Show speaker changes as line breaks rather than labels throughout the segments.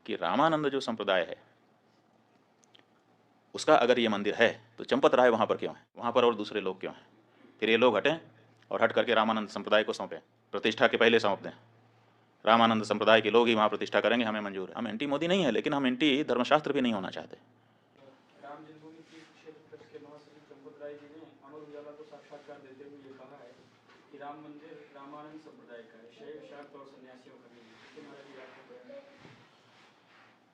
कि रामानंद जो संप्रदाय है उसका अगर ये मंदिर है तो चंपत राय वहाँ पर क्यों है, वहाँ पर और दूसरे लोग क्यों हैं? फिर ये लोग हटें और हट करके रामानंद संप्रदाय को सौंपें, प्रतिष्ठा के पहले सौंप दें। रामानंद संप्रदाय के लोग ही वहाँ प्रतिष्ठा करेंगे, हमें मंजूर है। हम एंटी मोदी नहीं है, लेकिन हम एंटी धर्मशास्त्र भी नहीं होना चाहते।
राम जन्मभूमि तीर्थ क्षेत्र ट्रस्ट के महासचिव चंपत राय जी ने अमर उजाला को साक्षात्कार देते हुए ये कहा है कि राम मंदिर रामानंद संप्रदाय का है, शैव शाक्त और सन्यासियों का नहीं है। इसके महाराज जी आपको बयान।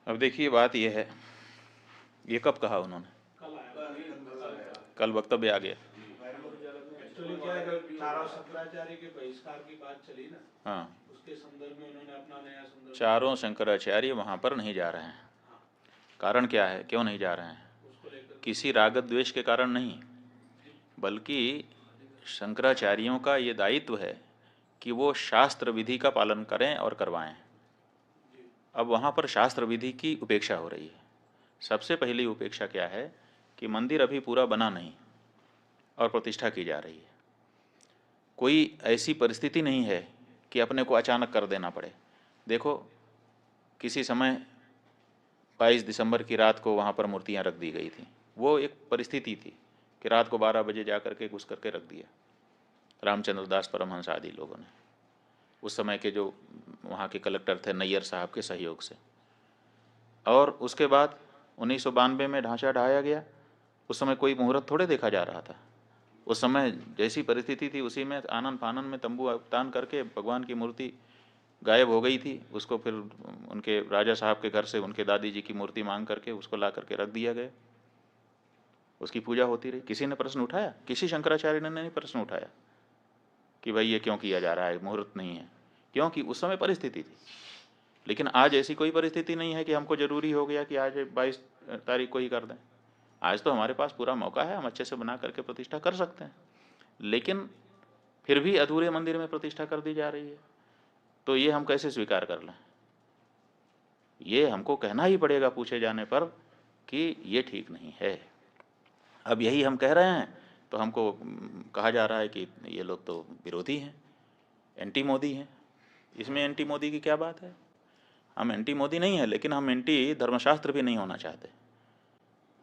अब देखिए, बात यह है, ये कब कहा उन्होंने? कल वक्तव्य आ गया।
एक्चुअली क्या है, चारों शंकराचार्य के बहिष्कार की बात चली ना,
हाँ,
उसके संदर्भ में उन्होंने अपना नया संदर्भ।
चारों शंकराचार्य वहाँ पर नहीं जा रहे हैं। कारण क्या है, क्यों नहीं जा रहे हैं? किसी राग द्वेष के कारण नहीं, बल्कि शंकराचार्यों का ये दायित्व है कि वो शास्त्र विधि का पालन करें और करवाएं। अब वहाँ पर शास्त्र विधि की उपेक्षा हो रही है। सबसे पहली उपेक्षा क्या है कि मंदिर अभी पूरा बना नहीं और प्रतिष्ठा की जा रही है। कोई ऐसी परिस्थिति नहीं है कि अपने को अचानक कर देना पड़े। देखो, किसी समय 22 दिसंबर की रात को वहाँ पर मूर्तियाँ रख दी गई थी। वो एक परिस्थिति थी कि रात को 12 बजे जा करके घुस करके रख दिया रामचंद्र दास परमहंस आदि लोगों ने, उस समय के जो वहाँ के कलेक्टर थे नैयर साहब के सहयोग से। और उसके बाद 1992 में ढांचा ढाया गया। उस समय कोई मुहूर्त थोड़े देखा जा रहा था। उस समय जैसी परिस्थिति थी उसी में आनन फानन में तंबू तान करके भगवान की मूर्ति गायब हो गई थी। उसको फिर उनके राजा साहब के घर से उनके दादी जी की मूर्ति मांग करके उसको ला करके रख दिया गया। उसकी पूजा होती रही। किसी ने प्रश्न उठाया? किसी शंकराचार्य ने नहीं प्रश्न उठाया कि भाई ये क्यों किया जा रहा है, मुहूर्त नहीं है। क्योंकि उस समय परिस्थिति थी। लेकिन आज ऐसी कोई परिस्थिति नहीं है कि हमको जरूरी हो गया कि आज 22 तारीख को ही कर दें। आज तो हमारे पास पूरा मौका है, हम अच्छे से बना करके प्रतिष्ठा कर सकते हैं। लेकिन फिर भी अधूरे मंदिर में प्रतिष्ठा कर दी जा रही है, तो ये हम कैसे स्वीकार कर लें? ये हमको कहना ही पड़ेगा पूछे जाने पर कि ये ठीक नहीं है। अब यही हम कह रहे हैं तो हमको कहा जा रहा है कि ये लोग तो विरोधी हैं, एंटी मोदी हैं। इसमें एंटी मोदी की क्या बात है? हम एंटी मोदी नहीं है, लेकिन हम एंटी धर्मशास्त्र भी नहीं होना चाहते।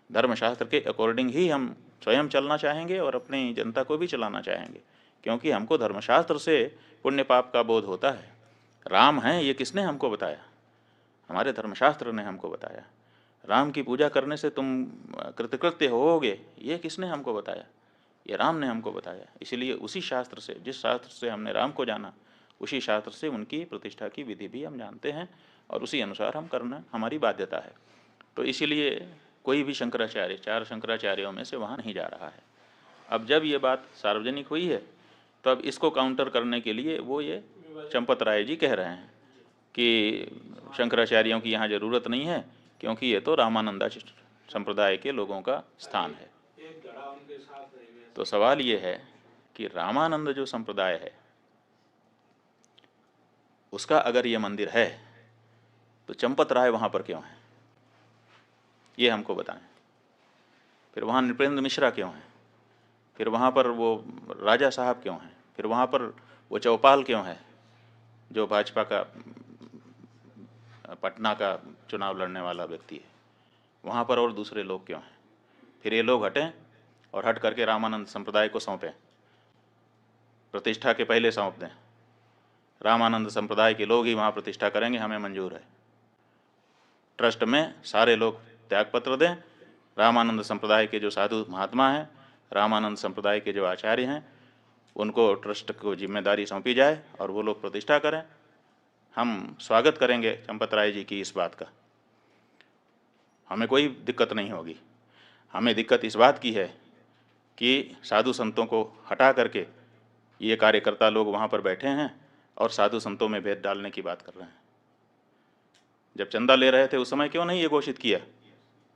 धर्मशास्त्र के अकॉर्डिंग ही हम स्वयं चलना चाहेंगे और अपनी जनता को भी चलाना चाहेंगे, क्योंकि हमको धर्मशास्त्र से पुण्य पाप का बोध होता है। राम हैं ये किसने हमको बताया? हमारे धर्मशास्त्र ने हमको बताया। राम की पूजा करने से तुम कृतकृत्य होोगे, ये किसने हमको बताया? ये राम ने हमको बताया। इसलिए उसी शास्त्र से, जिस शास्त्र से हमने राम को जाना, उसी शास्त्र से उनकी प्रतिष्ठा की विधि भी हम जानते हैं और उसी अनुसार हम करना हमारी बाध्यता है। तो इसीलिए कोई भी शंकराचार्य, चार शंकराचार्यों में से वहाँ नहीं जा रहा है। अब जब ये बात सार्वजनिक हुई है तो अब इसको काउंटर करने के लिए वो ये चंपत राय जी कह रहे हैं कि शंकराचार्यों की यहाँ ज़रूरत नहीं है, क्योंकि ये तो रामानंदा संप्रदाय के लोगों का स्थान है। तो सवाल ये है कि रामानंद जो संप्रदाय है उसका अगर ये मंदिर है तो चंपत राय वहाँ पर क्यों है, ये हमको बताएं। फिर वहाँ नृपेंद्र मिश्रा क्यों है? फिर वहाँ पर वो राजा साहब क्यों हैं? फिर वहाँ पर वो चौपाल क्यों है जो भाजपा का पटना का चुनाव लड़ने वाला व्यक्ति है? वहाँ पर और दूसरे लोग क्यों हैं? फिर ये लोग हटें और हट करके रामानंद संप्रदाय को सौंपें, प्रतिष्ठा के पहले सौंप दें। रामानंद संप्रदाय के लोग ही वहाँ प्रतिष्ठा करेंगे, हमें मंजूर है। ट्रस्ट में सारे लोग त्यागपत्र दें। रामानंद संप्रदाय के जो साधु महात्मा हैं, रामानंद संप्रदाय के जो आचार्य हैं, उनको ट्रस्ट को जिम्मेदारी सौंपी जाए और वो लोग प्रतिष्ठा करें। हम स्वागत करेंगे चंपत राय जी की इस बात का, हमें कोई दिक्कत नहीं होगी। हमें दिक्कत इस बात की है कि साधु संतों को हटा करके ये कार्यकर्ता लोग वहाँ पर बैठे हैं और साधु संतों में भेद डालने की बात कर रहे हैं। जब चंदा ले रहे थे उस समय क्यों नहीं ये घोषित किया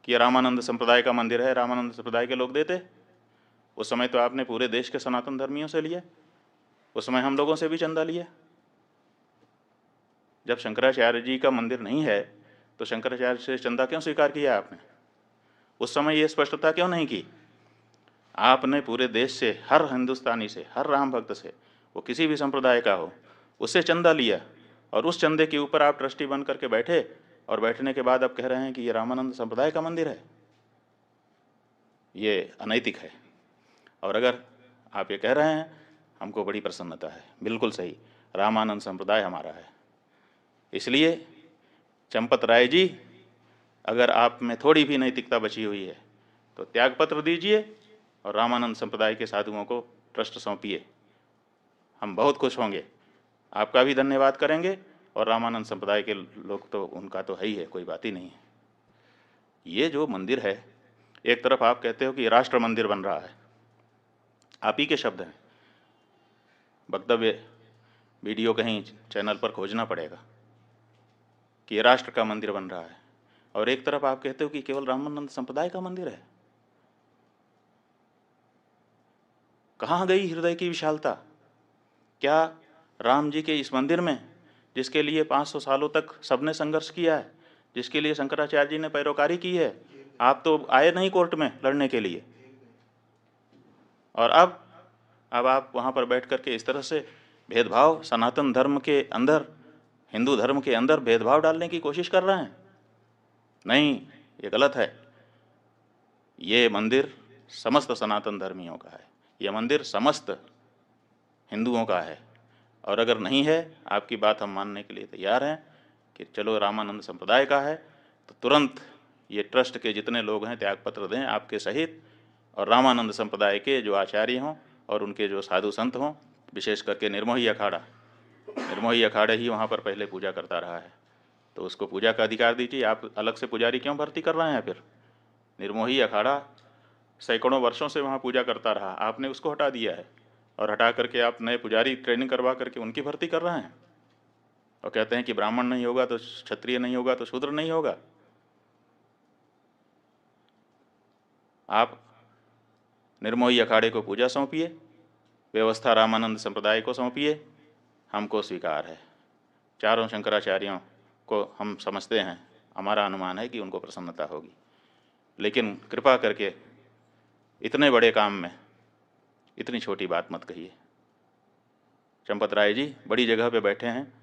कि रामानंद संप्रदाय का मंदिर है, रामानंद संप्रदाय के लोग देते? उस समय तो आपने पूरे देश के सनातन धर्मियों से लिया, उस समय हम लोगों से भी चंदा लिया। जब शंकराचार्य जी का मंदिर नहीं है तो शंकराचार्य से चंदा क्यों स्वीकार किया आपने? उस समय ये स्पष्टता क्यों नहीं की? आपने पूरे देश से, हर हिंदुस्तानी से, हर राम भक्त से, वो किसी भी संप्रदाय का हो, उससे चंदा लिया और उस चंदे के ऊपर आप ट्रस्टी बन करके बैठे और बैठने के बाद अब कह रहे हैं कि ये रामानंद संप्रदाय का मंदिर है, ये अनैतिक है। और अगर आप ये कह रहे हैं हमको बड़ी प्रसन्नता है, बिल्कुल सही, रामानंद संप्रदाय हमारा है। इसलिए चंपत राय जी, अगर आप में थोड़ी भी नैतिकता बची हुई है तो त्यागपत्र दीजिए और रामानंद संप्रदाय के साधुओं को ट्रस्ट सौंपिए। हम बहुत खुश होंगे, आपका भी धन्यवाद करेंगे, और रामानंद संप्रदाय के लोग तो उनका तो है ही है, कोई बात ही नहीं है। ये जो मंदिर है, एक तरफ आप कहते हो कि राष्ट्र मंदिर बन रहा है, आप ही के शब्द हैं, वक्तव्य वीडियो कहीं चैनल पर खोजना पड़ेगा कि ये राष्ट्र का मंदिर बन रहा है, और एक तरफ आप कहते हो कि केवल रामानंद संप्रदाय का मंदिर है। कहाँ गई हृदय की विशालता? क्या राम जी के इस मंदिर में, जिसके लिए 500 सालों तक सबने संघर्ष किया है, जिसके लिए शंकराचार्य जी ने पैरोकारी की है, आप तो आए नहीं कोर्ट में लड़ने के लिए, और अब आप वहाँ पर बैठ करके इस तरह से भेदभाव, सनातन धर्म के अंदर, हिंदू धर्म के अंदर भेदभाव डालने की कोशिश कर रहे हैं। नहीं, ये गलत है। ये मंदिर समस्त सनातन धर्मियों का है, ये मंदिर समस्त हिंदुओं का है, और अगर नहीं है, आपकी बात हम मानने के लिए तैयार हैं कि चलो रामानंद संप्रदाय का है, तो तुरंत ये ट्रस्ट के जितने लोग हैं त्यागपत्र दें आपके सहित, और रामानंद संप्रदाय के जो आचार्य हों और उनके जो साधु संत हों, विशेष करके निर्मोही अखाड़ा ही वहाँ पर पहले पूजा करता रहा है, तो उसको पूजा का अधिकार दीजिए। आप अलग से पुजारी क्यों भर्ती कर रहे हैं? फिर निर्मोही अखाड़ा सैकड़ों वर्षों से वहाँ पूजा करता रहा, आपने उसको हटा दिया है, और हटा करके आप नए पुजारी ट्रेनिंग करवा करके उनकी भर्ती कर रहे हैं, और कहते हैं कि ब्राह्मण नहीं होगा तो क्षत्रिय नहीं होगा तो शूद्र नहीं होगा। आप निर्मोही अखाड़े को पूजा सौंपिए, व्यवस्था रामानंद संप्रदाय को सौंपिए, हमको स्वीकार है। चारों शंकराचार्यों को हम समझते हैं, हमारा अनुमान है कि उनको प्रसन्नता होगी, लेकिन कृपा करके इतने बड़े काम में इतनी छोटी बात मत कहिए। चंपत राय जी बड़ी जगह पे बैठे हैं,